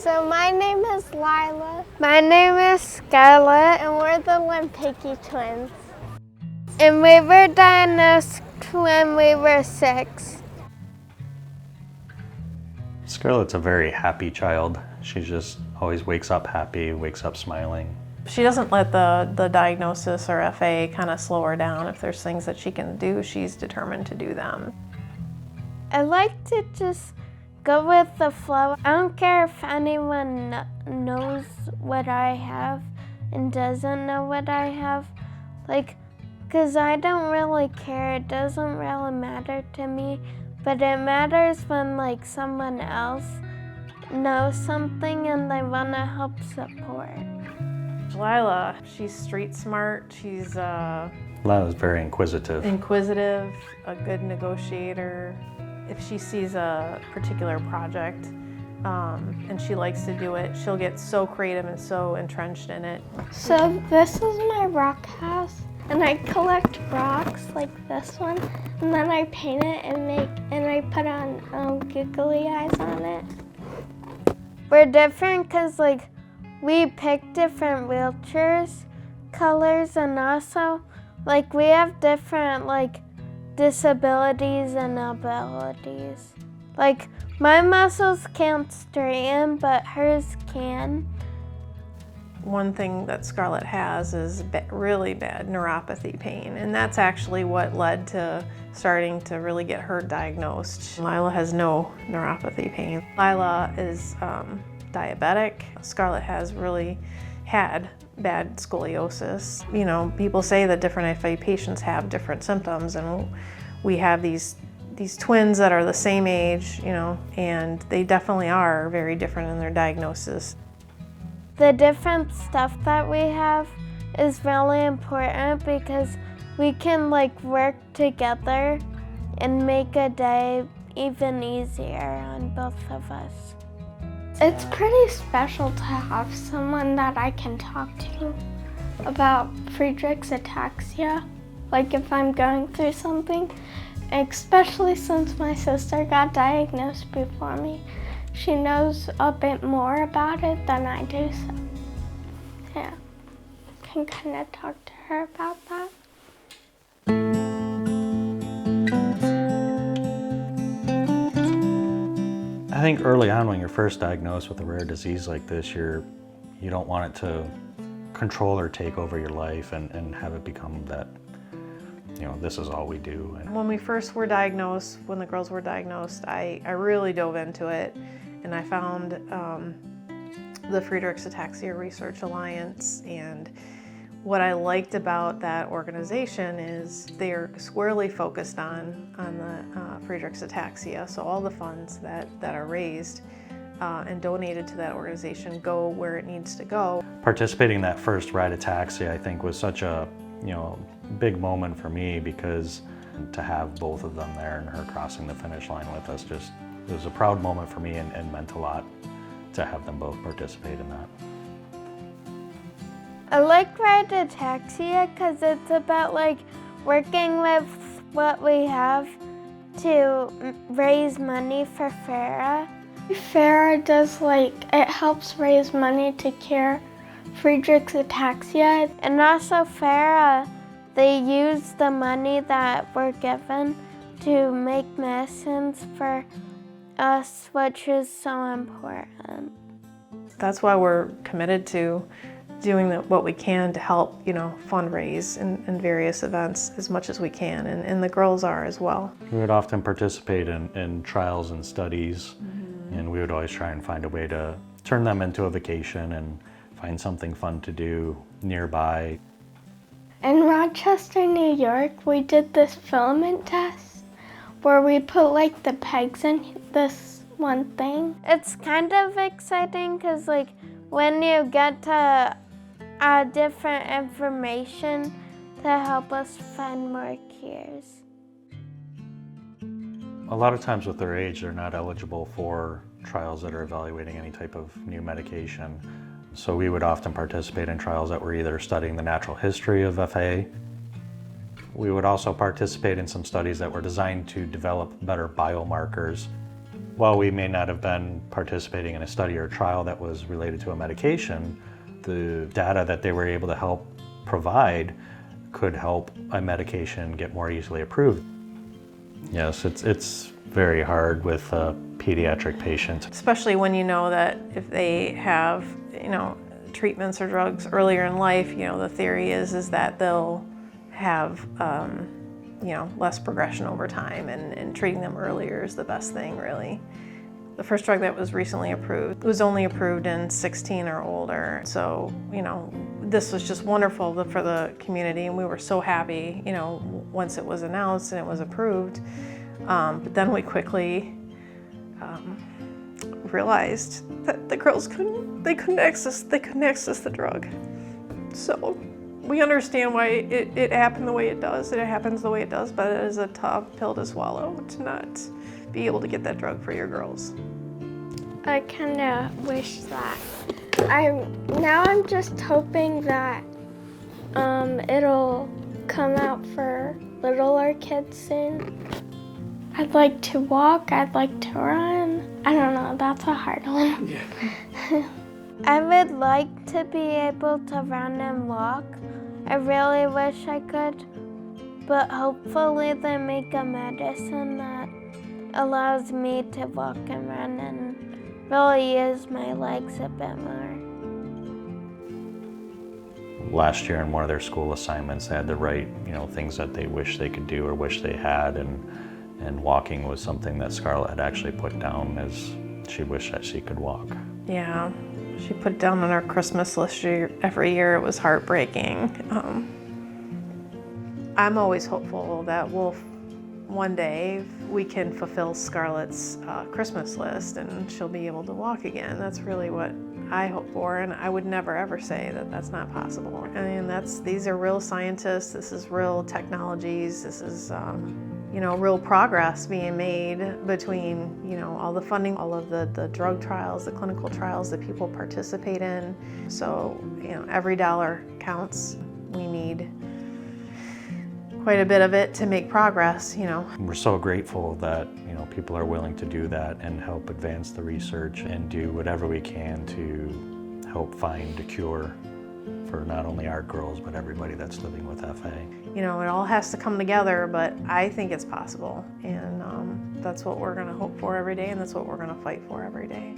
So my name is Lilah. My name is Scarlett, and we're the Limpicki twins. And we were diagnosed when we were 6. Scarlett's a very happy child. She just always wakes up happy, wakes up smiling. She doesn't let the diagnosis or FA kind of slow her down. If there's things that she can do, she's determined to do them. I like to just go with the flow. I don't care if anyone knows what I have and doesn't know what I have. Because I don't really care. It doesn't really matter to me. But it matters when someone else knows something and they want to help support. Lilah, she's street smart. She's Lilah's very inquisitive. A good negotiator. If she sees a particular project and she likes to do it, she'll get so creative and so entrenched in it. So this is my rock house, and I collect rocks like this one, and then I paint it and I put on googly eyes on it. We're different because we pick different wheelchairs, colors, and also we have different disabilities and abilities. My muscles can't straighten, but hers can. One thing that Scarlett has is really bad neuropathy pain, and that's actually what led to starting to really get her diagnosed. Lilah has no neuropathy pain. Lilah is diabetic. Scarlett has really had bad scoliosis. You know, people say that different FA patients have different symptoms, and we have these twins that are the same age, and they definitely are very different in their diagnosis. The different stuff that we have is really important because we can work together and make a day even easier on both of us. It's pretty special to have someone that I can talk to about Friedreich's ataxia, if I'm going through something, especially since my sister got diagnosed before me. She knows a bit more about it than I do, so yeah, I can kind of talk to her about that. I think early on when you're first diagnosed with a rare disease like this, you don't want it to control or take over your life and have it become that, this is all we do. When we first were diagnosed, when the girls were diagnosed, I really dove into it, and I found the Friedreich's Ataxia Research Alliance, and what I liked about that organization is they're squarely focused on the Friedreich's ataxia, so all the funds that are raised and donated to that organization go where it needs to go. Participating in that first Ride Ataxia, I think, was such a big moment for me, because to have both of them there and her crossing the finish line with us, it was a proud moment for me and meant a lot to have them both participate in that. I like Ride Ataxia because it's about working with what we have to raise money for FARA. FARA does it helps raise money to cure Friedreich's ataxia, and also FARA, they use the money that we're given to make medicines for us, which is so important. That's why we're committed to doing what we can to help, fundraise in various events as much as we can, and the girls are as well. We would often participate in trials and studies, and we would always try and find a way to turn them into a vacation and find something fun to do nearby. In Rochester, New York, we did this filament test where we put the pegs in this one thing. It's kind of exciting because when you get to add different information to help us find more cures. A lot of times with their age, they're not eligible for trials that are evaluating any type of new medication. So we would often participate in trials that were either studying the natural history of FA. We would also participate in some studies that were designed to develop better biomarkers. While we may not have been participating in a study or trial that was related to a medication, the data that they were able to help provide could help a medication get more easily approved. Yes, it's very hard with pediatric patients. Especially when you know that if they have, treatments or drugs earlier in life, the theory is that they'll have, less progression over time, and treating them earlier is the best thing, really. The first drug that was recently approved was only approved in 16 or older. So, this was just wonderful for the community, and we were so happy, once it was announced and it was approved. But then we quickly realized that the girls couldn't access the drug. So we understand why it happened the way it does. It happens the way it does, but it is a tough pill to swallow to not be able to get that drug for your girls. I kind of wish that. I'm just hoping that it'll come out for littler kids soon. I'd like to walk, I'd like to run. I don't know, that's a hard one. Yeah. I would like to be able to run and walk. I really wish I could, but hopefully they make a medicine that allows me to walk and run and really use my legs a bit more. Last year in one of their school assignments, they had to write, things that they wish they could do or wish they had, and walking was something that Scarlett had actually put down as she wished that she could walk. Yeah, she put it down on our Christmas list every year. It was heartbreaking. I'm always hopeful that one day we can fulfill Scarlett's Christmas list and she'll be able to walk again. That's really what I hope for, and I would never ever say that that's not possible. I mean, these are real scientists, this is real technologies, this is real progress being made between all the funding, all of the drug trials, the clinical trials that people participate in. So every dollar counts. We need quite a bit of it to make progress. We're so grateful that people are willing to do that and help advance the research and do whatever we can to help find a cure for not only our girls but everybody that's living with FA. It all has to come together, but I think it's possible, and that's what we're going to hope for every day, and that's what we're going to fight for every day.